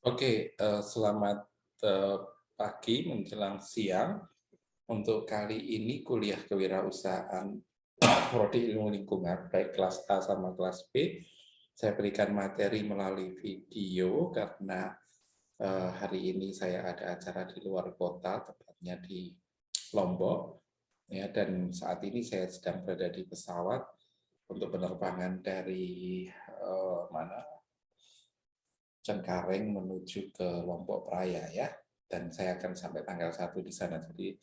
Oke, selamat pagi menjelang siang. Untuk kali ini kuliah kewirausahaan Prodi Ilmu Lingkungan, baik kelas A sama kelas B, saya berikan materi melalui video karena hari ini saya ada acara di luar kota, tepatnya di Lombok, ya, dan saat ini saya sedang berada di pesawat untuk penerbangan dari mana Cengkareng menuju ke Lombok Praya ya, dan saya akan sampai tanggal 1 di sana. Jadi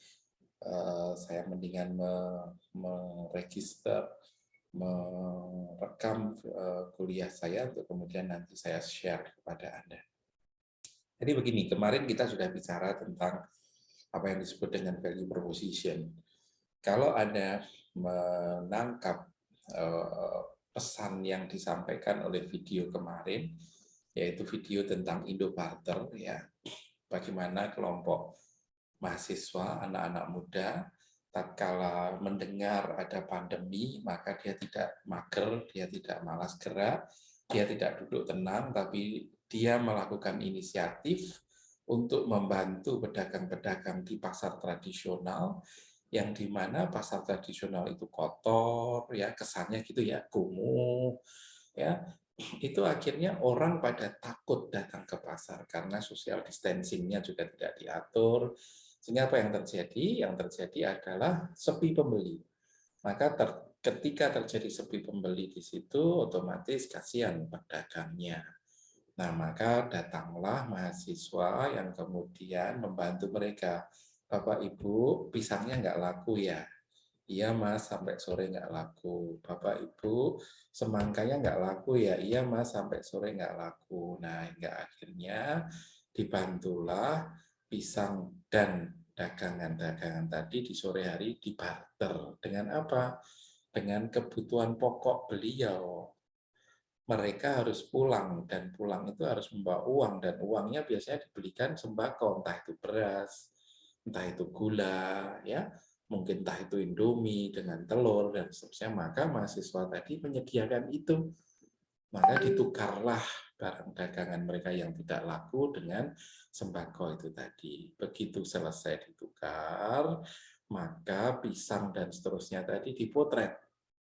saya mendingan meregister, merekam kuliah saya untuk kemudian nanti saya share kepada Anda. Jadi begini, kemarin kita sudah bicara tentang apa yang disebut dengan value proposition. Kalau Anda menangkap pesan yang disampaikan oleh video kemarin, yaitu video tentang Indo-Barter, ya, bagaimana kelompok mahasiswa, anak-anak muda, tatkala mendengar ada pandemi, maka dia tidak mager, dia tidak malas gerak, dia tidak duduk tenang, tapi dia melakukan inisiatif untuk membantu pedagang-pedagang di pasar tradisional, yang dimana pasar tradisional itu kotor, ya kesannya gitu ya, kumuh, ya, itu akhirnya orang pada takut datang ke pasar karena social distancing-nya juga tidak diatur. Sehingga apa yang terjadi? Yang terjadi adalah sepi pembeli. Maka ketika terjadi sepi pembeli di situ, otomatis kasihan pedagangnya. Nah, maka datanglah mahasiswa yang kemudian membantu mereka. Bapak Ibu, pisangnya nggak laku ya? Iya Mas, sampai sore nggak laku. Bapak Ibu, semangkanya nggak laku ya? Iya Mas, sampai sore nggak laku. Nah, hingga akhirnya dibantulah pisang dan dagangan-dagangan tadi di sore hari dibarter. Dengan apa? Dengan kebutuhan pokok beliau. Mereka harus pulang, dan pulang itu harus membawa uang, dan uangnya biasanya dibelikan sembako, entah itu beras, entah itu gula, ya, mungkin entah itu Indomie dengan telur dan seterusnya. Maka mahasiswa tadi menyediakan itu, maka ditukarlah barang dagangan mereka yang tidak laku dengan sembako itu tadi. Begitu selesai ditukar, maka pisang dan seterusnya tadi dipotret,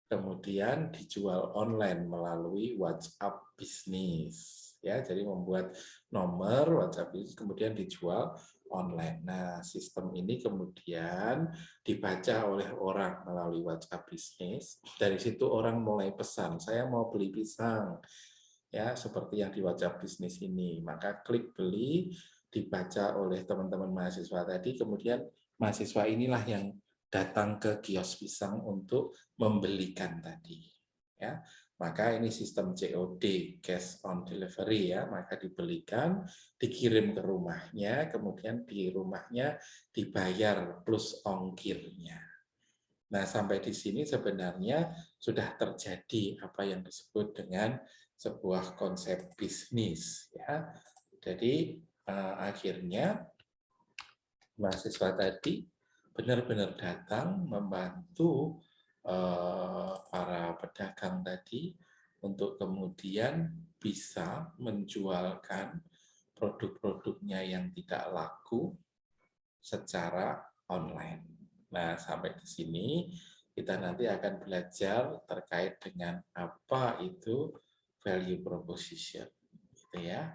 kemudian dijual online melalui WhatsApp bisnis, ya, jadi membuat nomor WhatsApp bisnis kemudian dijual online. Nah, sistem ini kemudian dibaca oleh orang melalui WhatsApp bisnis. Dari situ orang mulai pesan, saya mau beli pisang, ya, seperti yang di WhatsApp bisnis ini. Maka klik beli, dibaca oleh teman-teman mahasiswa tadi, kemudian mahasiswa inilah yang datang ke kios pisang untuk membelikan tadi, ya. Maka ini sistem COD, cash on delivery, ya. Maka dibelikan, dikirim ke rumahnya, kemudian di rumahnya dibayar plus ongkirnya. Nah, sampai di sini sebenarnya sudah terjadi apa yang disebut dengan sebuah konsep bisnis, ya. Jadi akhirnya mahasiswa tadi benar-benar datang membantu para pedagang tadi untuk kemudian bisa menjualkan produk-produknya yang tidak laku secara online. Nah, sampai di sini kita nanti akan belajar terkait dengan apa itu value proposition, gitu ya.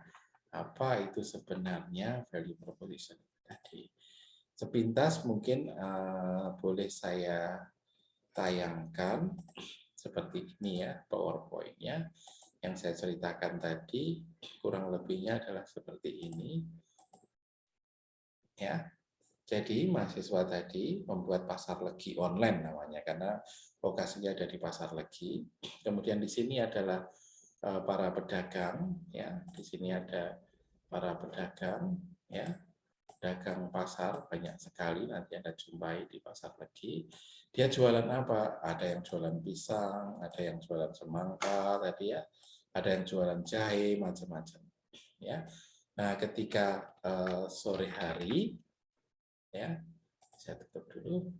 Apa itu sebenarnya value proposition tadi? Sepintas mungkin boleh saya tayangkan seperti ini ya, PowerPoint-nya yang saya ceritakan tadi, kurang lebihnya adalah seperti ini, ya. Jadi mahasiswa tadi membuat pasar legi online namanya, karena lokasinya ada di pasar legi. Kemudian di sini adalah para pedagang, ya. Di sini ada para pedagang, ya. Dagang pasar banyak sekali, nanti Anda jumpai di pasar legi. Dia jualan apa? Ada yang jualan pisang, ada yang jualan semangka tadi ya, ada yang jualan jahe, macam-macam. Ya. Nah, ketika sore hari, ya, saya tutup dulu.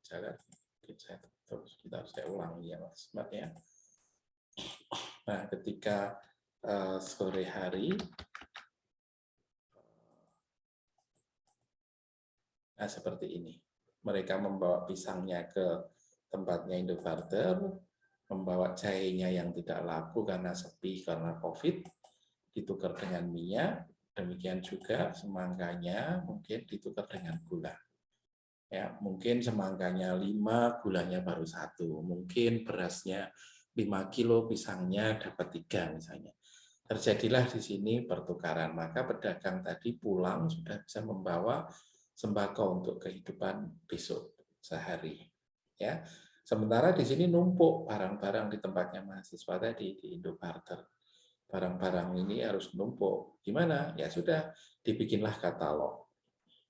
Jalan, saya tutup. Sebentar, saya ulangi ya, Mas. Mbak, ya. Nah, ketika sore hari. Nah, seperti ini. Mereka membawa pisangnya ke tempatnya Indobarter, membawa jahenya yang tidak laku karena sepi, karena COVID, ditukar dengan minyak. Demikian juga semangkanya mungkin ditukar dengan gula. Ya, mungkin semangkanya 5, gulanya baru 1. Mungkin berasnya 5 kilo, pisangnya dapat 3 misalnya. Terjadilah di sini pertukaran. Maka pedagang tadi pulang sudah bisa membawa sembako untuk kehidupan besok sehari. Ya, sementara di sini numpuk barang-barang di tempatnya mahasiswa tadi di Indobarter. Barang-barang ini harus numpuk. Gimana? Ya sudah, dibikinlah katalog.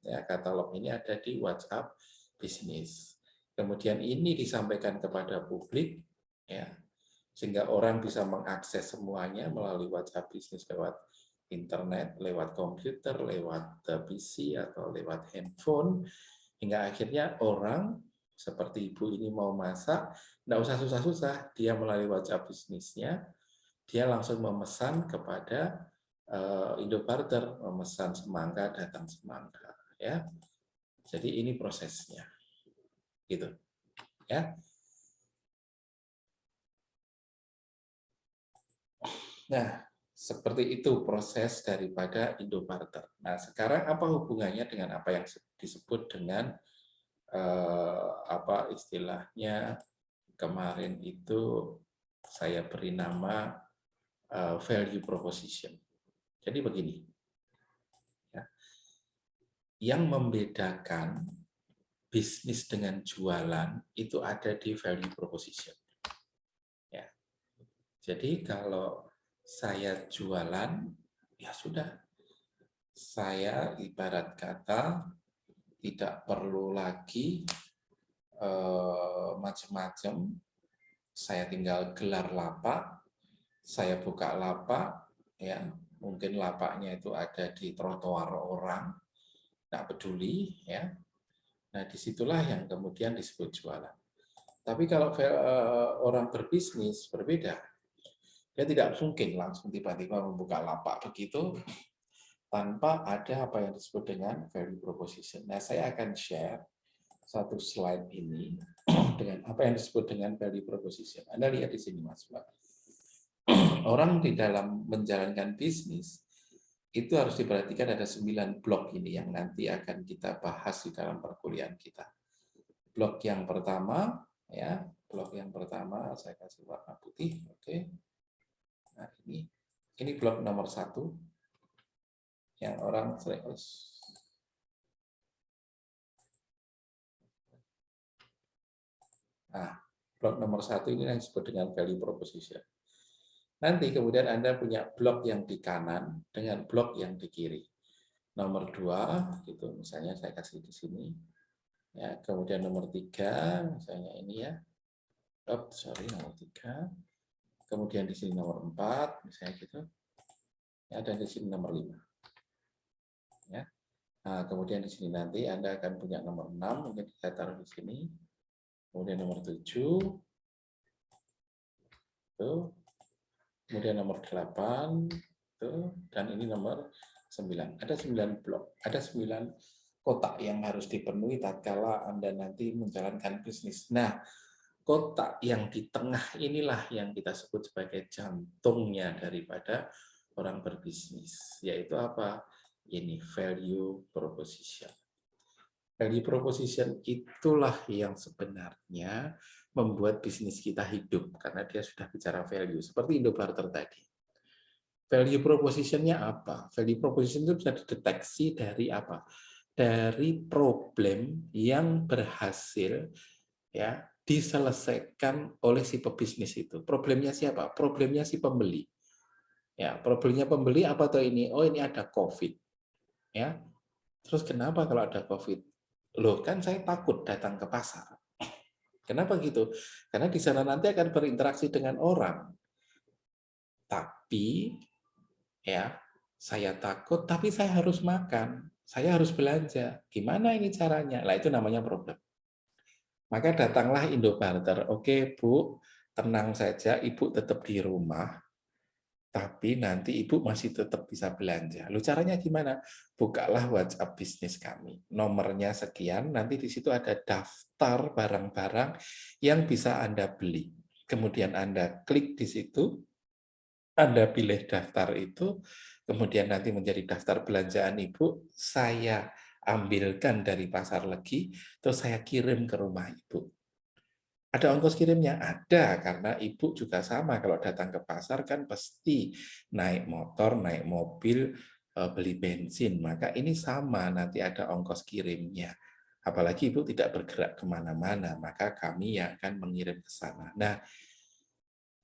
Ya, katalog ini ada di WhatsApp bisnis. Kemudian ini disampaikan kepada publik, ya, sehingga orang bisa mengakses semuanya melalui WhatsApp bisnis lewat internet, lewat komputer, lewat PC atau lewat handphone, hingga akhirnya orang seperti ibu ini mau masak, tidak usah susah-susah, dia melalui WhatsApp bisnisnya, dia langsung memesan kepada Indobarter, memesan semangka, datang semangka. Ya, jadi ini prosesnya, gitu. Ya. Nah, seperti itu proses daripada Indobarter. Nah, sekarang apa hubungannya dengan apa yang disebut dengan apa istilahnya kemarin itu saya beri nama value proposition. Jadi begini, ya, yang membedakan bisnis dengan jualan itu ada di value proposition. Ya. Jadi kalau saya jualan, ya sudah, saya ibarat kata tidak perlu lagi macam-macam. Saya tinggal gelar lapak, saya buka lapak, ya mungkin lapaknya itu ada di trotoar orang, nggak peduli, ya. Nah disitulah yang kemudian disebut jualan. Tapi kalau orang berbisnis berbeda, dia tidak mungkin langsung tiba-tiba membuka lapak begitu tanpa ada apa yang disebut dengan value proposition. Nah, saya akan share satu slide ini dengan apa yang disebut dengan value proposition. Anda lihat di sini, Mas. Orang di dalam menjalankan bisnis itu harus diperhatikan ada 9 blok ini yang nanti akan kita bahas di dalam perkuliahan kita. Blok yang pertama, ya, blok yang pertama saya kasih warna putih, oke. Nah, ini blok nomor 1 yang orang sering. Nah, blok nomor 1 ini yang disebut dengan value proposition. Nanti kemudian Anda punya blok yang di kanan dengan blok yang di kiri. Nomor 2, gitu, misalnya saya kasih di sini. Ya, kemudian nomor 3, misalnya ini ya. Nomor 3. Kemudian di sini nomor 4, misalnya gitu. Ya, dan di sini nomor 5. Ya. Nah, kemudian di sini nanti Anda akan punya nomor 6, mungkin saya taruh di sini. Kemudian nomor 7. Tuh. Kemudian nomor 8. Tuh. Dan ini nomor 9. Ada 9 blok. Ada 9 kotak yang harus dipenuhi tatkala Anda nanti menjalankan bisnis. Nah, kotak yang di tengah inilah yang kita sebut sebagai jantungnya daripada orang berbisnis. Yaitu apa? Ini value proposition. Value proposition itulah yang sebenarnya membuat bisnis kita hidup karena dia sudah bicara value seperti Indobarter tadi. Value proposition-nya apa? Value proposition itu bisa dideteksi dari apa? Dari problem yang berhasil ya diselesaikan oleh si pebisnis itu. Problemnya siapa? Problemnya si pembeli. Ya, problemnya pembeli apa tuh ini? Oh, ini ada COVID. Ya. Terus kenapa kalau ada COVID? Loh, kan saya takut datang ke pasar. Kenapa gitu? Karena di sana nanti akan berinteraksi dengan orang. Tapi ya, saya takut tapi saya harus makan. Saya harus belanja. Gimana ini caranya? Lah itu namanya problem. Maka datanglah Indobarter. Oke, Bu, tenang saja, Ibu tetap di rumah. tapi nanti Ibu masih tetap bisa belanja. Lalu caranya gimana? Bukalah WhatsApp bisnis kami. Nomornya sekian, nanti di situ ada daftar barang-barang yang bisa Anda beli. Kemudian Anda klik di situ, Anda pilih daftar itu, kemudian nanti menjadi daftar belanjaan Ibu, saya ambilkan dari pasar legi, terus saya kirim ke rumah Ibu. Ada ongkos kirimnya? Ada, karena Ibu juga sama kalau datang ke pasar kan pasti naik motor, naik mobil, beli bensin. Maka ini sama, nanti ada ongkos kirimnya. Apalagi Ibu tidak bergerak kemana-mana, maka kami yang akan mengirim ke sana. Nah,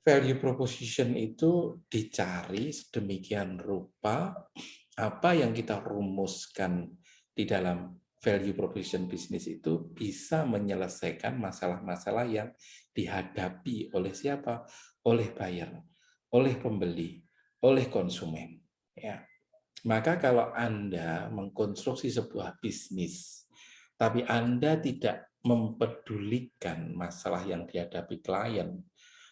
value proposition itu dicari sedemikian rupa, apa yang kita rumuskan di dalam value proposition bisnis itu bisa menyelesaikan masalah-masalah yang dihadapi oleh siapa? Oleh buyer, oleh pembeli, oleh konsumen. Ya. Maka kalau Anda mengkonstruksi sebuah bisnis, tapi Anda tidak mempedulikan masalah yang dihadapi klien,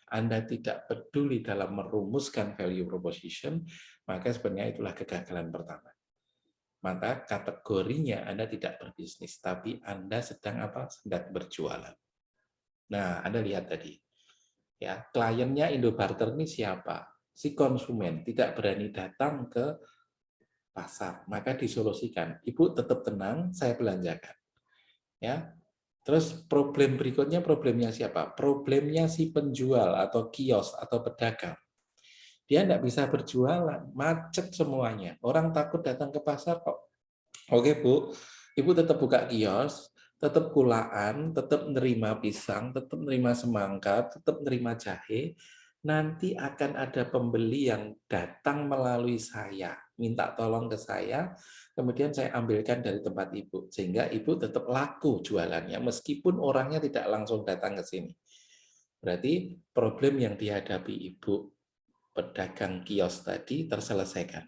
Anda tidak peduli dalam merumuskan value proposition, maka sebenarnya itulah kegagalan pertama. Maka kategorinya Anda tidak berbisnis, tapi Anda sedang apa? Sedang berjualan. Nah, Anda lihat tadi, ya kliennya Indobarter ini siapa? Si konsumen tidak berani datang ke pasar, maka disolusikan. Ibu tetap tenang, saya belanjakan. Ya, terus problem berikutnya problemnya siapa? Problemnya si penjual atau kios atau pedagang. Dia tidak bisa berjualan, macet semuanya. Orang takut datang ke pasar kok. Oke Bu, Ibu tetap buka kios, tetap kulaan, tetap nerima pisang, tetap nerima semangka, tetap nerima jahe. Nanti akan ada pembeli yang datang melalui saya, minta tolong ke saya, kemudian saya ambilkan dari tempat Ibu, sehingga Ibu tetap laku jualannya, meskipun orangnya tidak langsung datang ke sini. Berarti problem yang dihadapi Ibu pedagang kios tadi terselesaikan.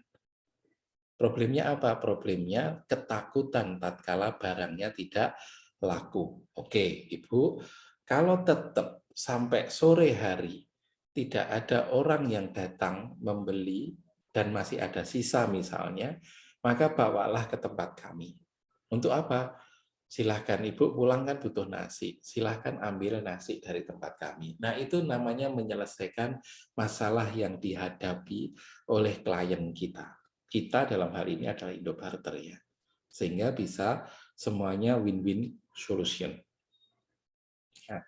Problemnya apa? Problemnya ketakutan tatkala barangnya tidak laku. Oke, Ibu, kalau tetap sampai sore hari tidak ada orang yang datang membeli dan masih ada sisa misalnya, maka bawalah ke tempat kami. Untuk apa? Silahkan Ibu pulang kan butuh nasi, silahkan ambil nasi dari tempat kami. Nah itu namanya menyelesaikan masalah yang dihadapi oleh klien kita. Kita dalam hal ini adalah Indobarter ya, sehingga bisa semuanya win-win solution. Nah,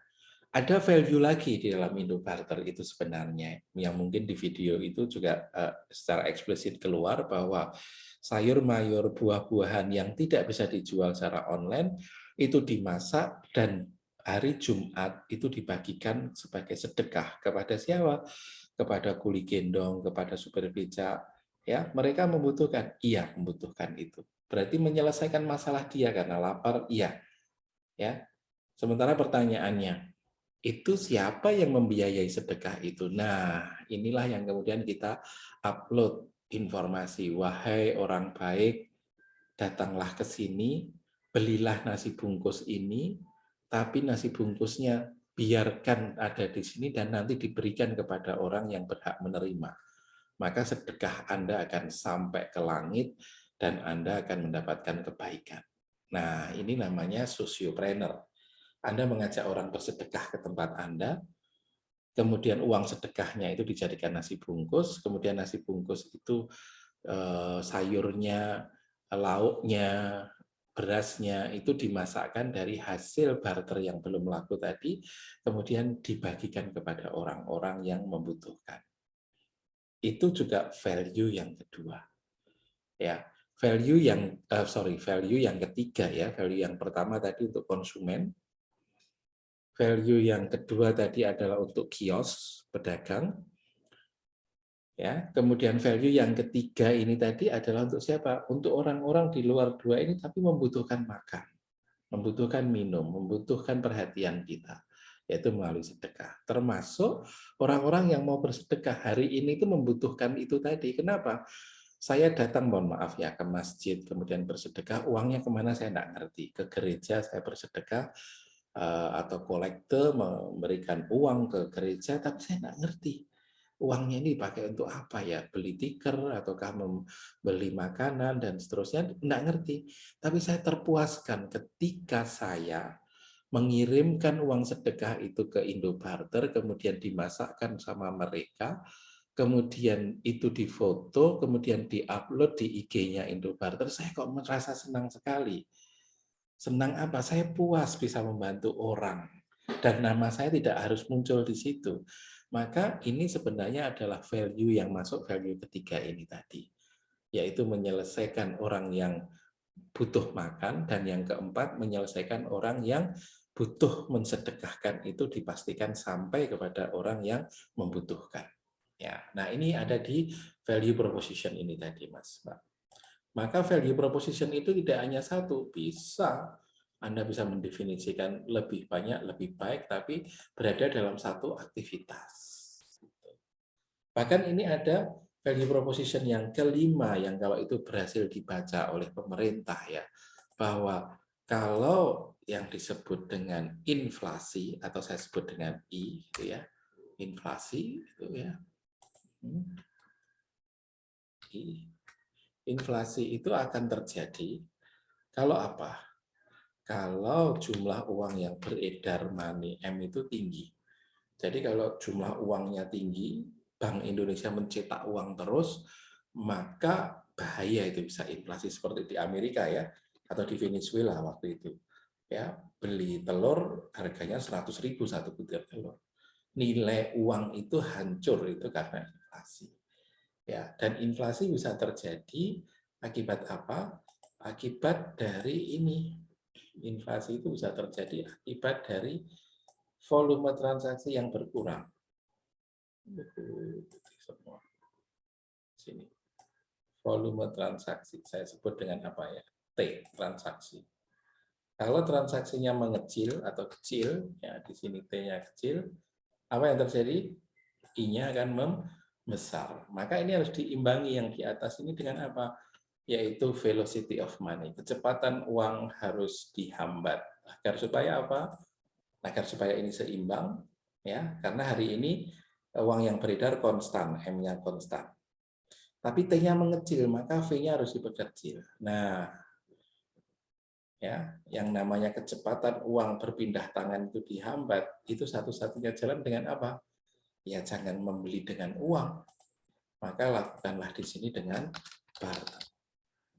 ada value lagi di dalam Indobarter itu sebenarnya, yang mungkin di video itu juga secara eksplisit keluar bahwa sayur mayur buah-buahan yang tidak bisa dijual secara online itu dimasak dan hari Jumat itu dibagikan sebagai sedekah kepada siapa? Kepada kuli gendong, kepada supir becak. Ya, mereka membutuhkan, iya membutuhkan itu. Berarti menyelesaikan masalah dia karena lapar, iya. Ya. Sementara pertanyaannya, itu siapa yang membiayai sedekah itu? Nah, inilah yang kemudian kita upload informasi. Wahai orang baik, datanglah ke sini, belilah nasi bungkus ini, tapi nasi bungkusnya biarkan ada di sini dan nanti diberikan kepada orang yang berhak menerima. Maka sedekah Anda akan sampai ke langit dan Anda akan mendapatkan kebaikan. Nah, ini namanya sosiopreneur. Anda mengajak orang bersedekah ke tempat Anda, kemudian uang sedekahnya itu dijadikan nasi bungkus, kemudian nasi bungkus itu sayurnya, lauknya, berasnya itu dimasakkan dari hasil barter yang belum laku tadi, kemudian dibagikan kepada orang-orang yang membutuhkan. Itu juga value yang kedua. Ya, value yang ketiga ya, value yang pertama tadi untuk konsumen, value yang kedua tadi adalah untuk kios, pedagang. Ya, kemudian value yang ketiga ini tadi adalah untuk siapa? Untuk orang-orang di luar dua ini tapi membutuhkan makan, membutuhkan minum, membutuhkan perhatian kita, yaitu melalui sedekah. Termasuk orang-orang yang mau bersedekah hari ini itu membutuhkan itu tadi. Kenapa? Saya datang, mohon maaf ya, ke masjid, kemudian bersedekah, uangnya kemana saya tidak ngerti. Ke gereja saya bersedekah, atau kolektor memberikan uang ke gereja, tapi saya tidak ngerti uangnya ini dipakai untuk apa ya? Beli tiker ataukah membeli makanan dan seterusnya? Enggak ngerti. Tapi saya terpuaskan ketika saya mengirimkan uang sedekah itu ke Indobarter, kemudian dimasakkan sama mereka, kemudian itu difoto, kemudian diupload di IG-nya Indobarter, saya kok merasa senang sekali. Senang apa? Saya puas bisa membantu orang. Dan nama saya tidak harus muncul di situ. Maka ini sebenarnya adalah value yang masuk value ketiga ini tadi. Yaitu menyelesaikan orang yang butuh makan, dan yang keempat menyelesaikan orang yang butuh mensedekahkan itu dipastikan sampai kepada orang yang membutuhkan. Ya, nah ini ada di value proposition ini tadi, Mas. Maka value proposition itu tidak hanya satu, bisa Anda bisa mendefinisikan lebih banyak, lebih baik, tapi berada dalam satu aktivitas. Bahkan ini ada value proposition yang kelima yang kalau itu berhasil dibaca oleh pemerintah ya, bahwa kalau yang disebut dengan inflasi atau saya sebut dengan I gitu ya, inflasi itu ya. Inflasi itu akan terjadi kalau apa? Kalau jumlah uang yang beredar money M itu tinggi. Jadi kalau jumlah uangnya tinggi, Bank Indonesia mencetak uang terus, maka bahaya itu bisa inflasi seperti di Amerika ya, atau di Venezuela waktu itu. Ya, beli telur harganya 100.000 satu butir telur. Nilai uang itu hancur itu karena inflasi. Ya, dan inflasi bisa terjadi akibat apa? Akibat dari ini. Inflasi itu bisa terjadi akibat dari volume transaksi yang berkurang. Semua. Sini. Volume transaksi saya sebut dengan apa ya? T, transaksi. Kalau transaksinya mengecil atau kecil, ya di sini T-nya kecil, apa yang terjadi? I-nya akan membesar. Maka ini harus diimbangi yang di atas ini dengan apa? Yaitu velocity of money. Kecepatan uang harus dihambat. Agar supaya apa? Agar supaya ini seimbang, ya. Karena hari ini uang yang beredar konstan, M-nya konstan. Tapi T-nya mengecil, maka V-nya harus diperkecil. Nah, ya, yang namanya kecepatan uang berpindah tangan itu dihambat, itu satu-satunya jalan dengan apa? Ya jangan membeli dengan uang, maka lakukanlah di sini dengan barter.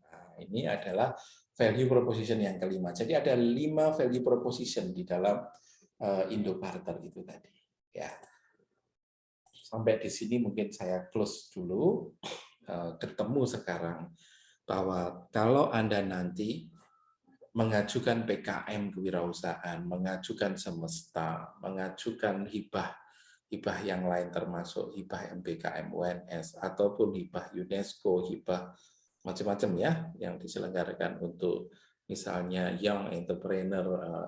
Nah, ini adalah value proposition yang kelima. Jadi ada 5 value proposition di dalam Indobarter itu tadi. Ya, sampai di sini mungkin saya close dulu. Ketemu sekarang bahwa kalau Anda nanti mengajukan PKM kewirausahaan, mengajukan semesta, mengajukan hibah yang lain termasuk hibah MBKM UNS ataupun hibah UNESCO, hibah macam-macam ya yang diselenggarakan untuk misalnya Young Entrepreneur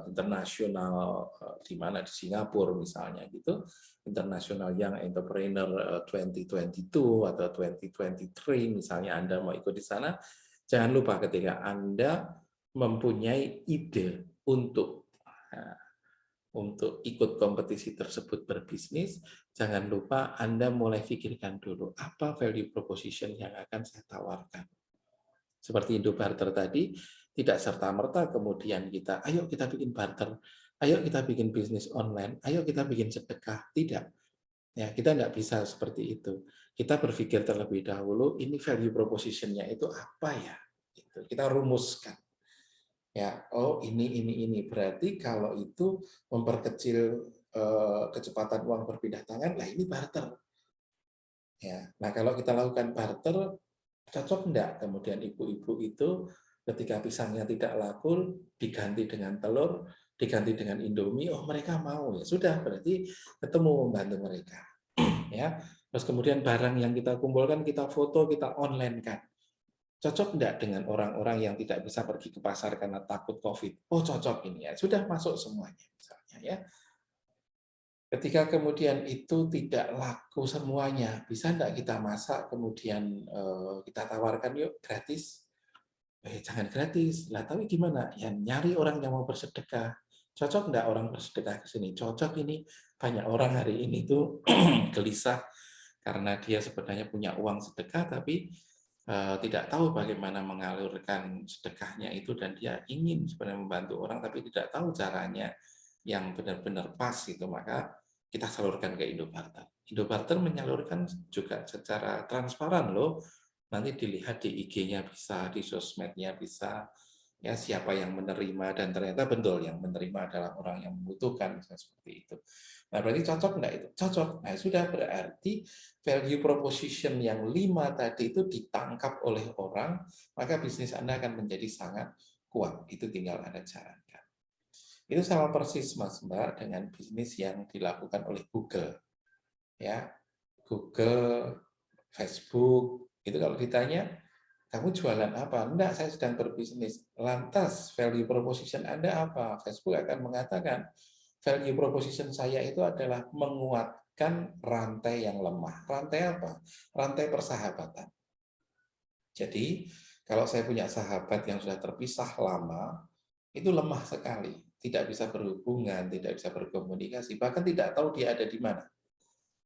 Internasional di mana di Singapura misalnya gitu, International Young Entrepreneur 2022 atau 2023 misalnya Anda mau ikut di sana, jangan lupa ketika Anda mempunyai ide untuk ikut kompetisi tersebut berbisnis, jangan lupa Anda mulai pikirkan dulu apa value proposition yang akan saya tawarkan. Seperti Indobarter tadi, tidak serta-merta kemudian kita, ayo kita bikin barter, ayo kita bikin bisnis online, ayo kita bikin sedekah. Tidak. Ya, kita tidak bisa seperti itu. Kita berpikir terlebih dahulu, ini value proposition-nya itu apa ya? Kita rumuskan. Ya, oh ini. Berarti kalau itu memperkecil kecepatan uang berpindah tangan, lah ini barter. Ya, nah kalau kita lakukan barter, cocok enggak? Kemudian ibu-ibu itu ketika pisangnya tidak laku, diganti dengan telur, diganti dengan Indomie, oh mereka mau ya sudah, berarti ketemu membantu mereka. Ya, terus kemudian barang yang kita kumpulkan kita foto, kita online kan. Cocok enggak dengan orang-orang yang tidak bisa pergi ke pasar karena takut COVID? Oh cocok ini ya, sudah masuk semuanya misalnya ya. Ketika kemudian itu tidak laku semuanya, bisa enggak kita masak kemudian kita tawarkan yuk gratis? Jangan gratis. Lah tapi gimana? Ya nyari orang yang mau bersedekah. Cocok enggak orang bersedekah ke sini? Cocok ini. Banyak orang hari ini tuh gelisah karena dia sebenarnya punya uang sedekah, tapi tidak tahu bagaimana mengalurkan sedekahnya itu, dan dia ingin sebenarnya membantu orang tapi tidak tahu caranya yang benar-benar pas itu, maka kita salurkan ke Indobarter. Indobarter menyalurkan juga secara transparan loh, nanti dilihat di IG-nya bisa, di sosmednya bisa, ya siapa yang menerima, dan ternyata betul yang menerima adalah orang yang membutuhkan, misalnya seperti itu. Nah, berarti cocok nggak itu? Cocok. Nah, sudah berarti value proposition yang 5 tadi itu ditangkap oleh orang, maka bisnis Anda akan menjadi sangat kuat. Itu tinggal Anda jalankan. Itu sama persis, Mas Mbak, dengan bisnis yang dilakukan oleh Google. Ya, Google, Facebook, itu kalau ditanya, kamu jualan apa? Enggak, saya sedang berbisnis. Lantas, value proposition Anda apa? Facebook akan mengatakan, value proposition saya itu adalah menguatkan rantai yang lemah. Rantai apa? Rantai persahabatan. Jadi, kalau saya punya sahabat yang sudah terpisah lama, itu lemah sekali. Tidak bisa berhubungan, tidak bisa berkomunikasi, bahkan tidak tahu dia ada di mana.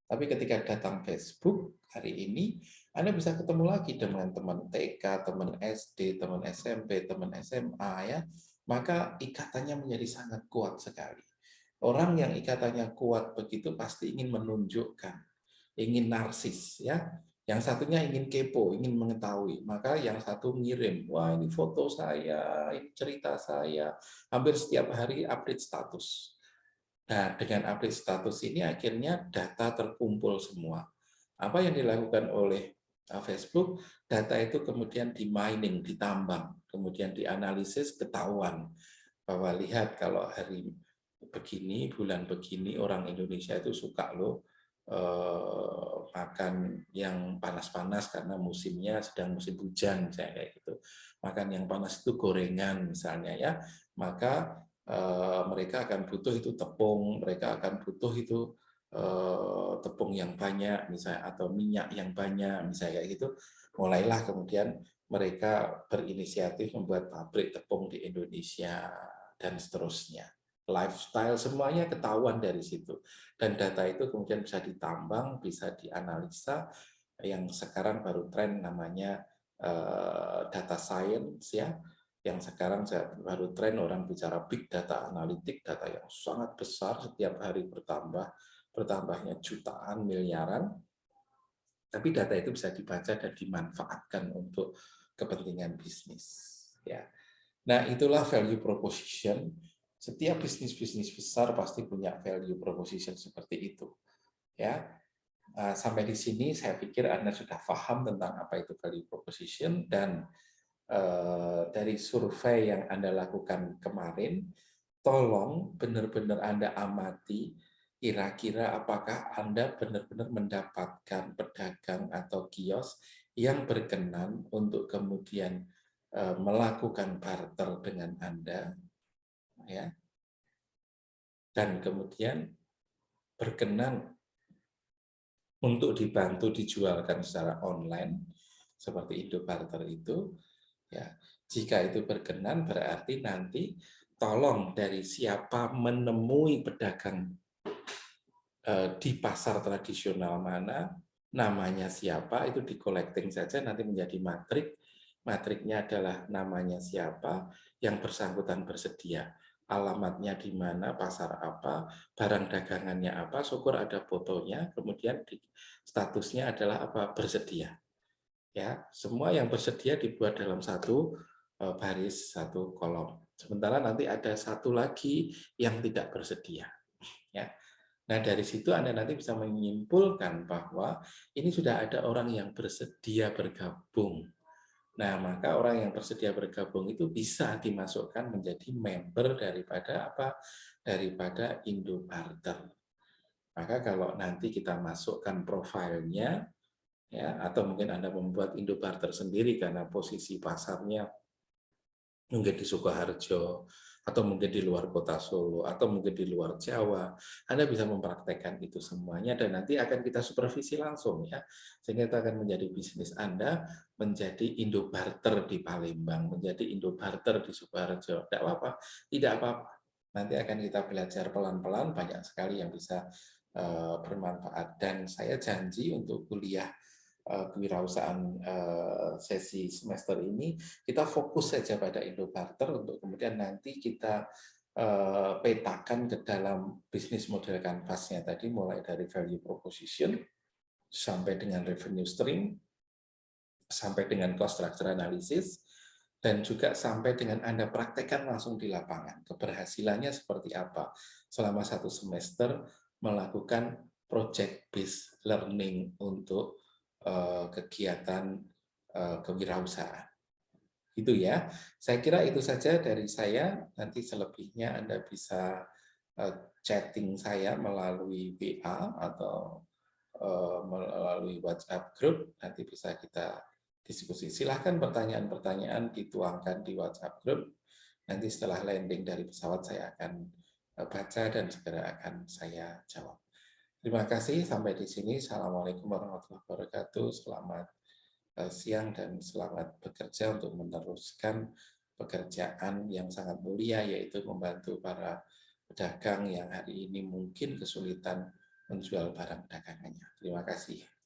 Tapi ketika datang Facebook hari ini, Anda bisa ketemu lagi dengan teman TK, teman SD, teman SMP, teman SMA, ya. Maka ikatannya menjadi sangat kuat sekali. Orang yang ikatannya kuat begitu pasti ingin menunjukkan, ingin narsis, ya. Yang satunya ingin kepo, ingin mengetahui. Maka yang satu ngirim, wah ini foto saya, ini cerita saya. Hampir setiap hari update status. Nah, dengan update status ini akhirnya data terkumpul semua. Apa yang dilakukan oleh Facebook, data itu kemudian di-mining, ditambang, kemudian dianalisis, ketahuan bahwa lihat kalau hari begini, bulan begini, orang Indonesia itu suka loh makan yang panas-panas karena musimnya sedang musim hujan, misalnya kayak gitu. Makan yang panas itu gorengan misalnya, ya. Maka mereka akan butuh itu tepung, mereka akan butuh itu tepung yang banyak misalnya, atau minyak yang banyak misalnya kayak gitu. Mulailah kemudian mereka berinisiatif membuat pabrik tepung di Indonesia dan seterusnya. Lifestyle semuanya ketahuan dari situ, dan data itu kemudian bisa ditambang, bisa dianalisa. Yang sekarang baru tren namanya data science, ya. Yang sekarang baru tren orang bicara big data analitik, data yang sangat besar, setiap hari bertambahnya jutaan, miliaran, tapi data itu bisa dibaca dan dimanfaatkan untuk kepentingan bisnis, ya. Nah, itulah value proposition. Setiap bisnis-bisnis besar pasti punya value proposition seperti itu, ya. Sampai di sini saya pikir Anda sudah paham tentang apa itu value proposition, dan dari survei yang Anda lakukan kemarin, tolong benar-benar Anda amati kira-kira apakah Anda benar-benar mendapatkan pedagang atau kios yang berkenan untuk kemudian melakukan barter dengan Anda, ya, dan kemudian berkenan untuk dibantu dijualkan secara online seperti Indobarter itu, ya. Jika itu berkenan, berarti nanti tolong dari siapa menemui pedagang di pasar tradisional mana, namanya siapa, itu di collecting saja, nanti menjadi matrik. Matriknya adalah namanya siapa, yang bersangkutan bersedia, alamatnya di mana, pasar apa, barang dagangannya apa, syukur ada fotonya, kemudian statusnya adalah apa, bersedia. Ya, semua yang bersedia dibuat dalam satu baris, satu kolom. Sementara nanti ada satu lagi yang tidak bersedia. Ya. Nah, dari situ Anda nanti bisa menyimpulkan bahwa ini sudah ada orang yang bersedia bergabung. Nah, maka orang yang bersedia bergabung itu bisa dimasukkan menjadi member daripada apa? Daripada Indobarter. Maka kalau nanti kita masukkan profilnya, ya, atau mungkin Anda membuat Indobarter sendiri karena posisi pasarnya mungkin di Sukoharjo, atau mungkin di luar kota Solo, atau mungkin di luar Jawa, Anda bisa mempraktekkan itu semuanya, dan nanti akan kita supervisi langsung, ya, sehingga itu akan menjadi bisnis Anda menjadi Indobarter di Palembang, menjadi Indobarter di Sukoharjo. Tidak apa-apa, tidak apa-apa. Nanti akan kita belajar pelan-pelan, banyak sekali yang bisa bermanfaat. Dan saya janji untuk kuliah kewirausahaan sesi semester ini kita fokus saja pada Indobarter untuk kemudian nanti kita petakan ke dalam bisnis model kanvasnya tadi, mulai dari value proposition sampai dengan revenue stream, sampai dengan cost structure analysis, dan juga sampai dengan Anda praktekkan langsung di lapangan. Keberhasilannya seperti apa selama 1 semester melakukan project-based learning untuk kegiatan kewirausahaan. Itu ya. Saya kira itu saja dari saya. Nanti selebihnya Anda bisa chatting saya melalui WA atau melalui WhatsApp group. Nanti bisa kita diskusi. Silahkan pertanyaan-pertanyaan dituangkan di WhatsApp group. Nanti setelah landing dari pesawat saya akan baca dan segera akan saya jawab. Terima kasih. Sampai di sini. Assalamualaikum warahmatullahi wabarakatuh. Selamat siang dan selamat bekerja untuk meneruskan pekerjaan yang sangat mulia, yaitu membantu para pedagang yang hari ini mungkin kesulitan menjual barang dagangannya. Terima kasih.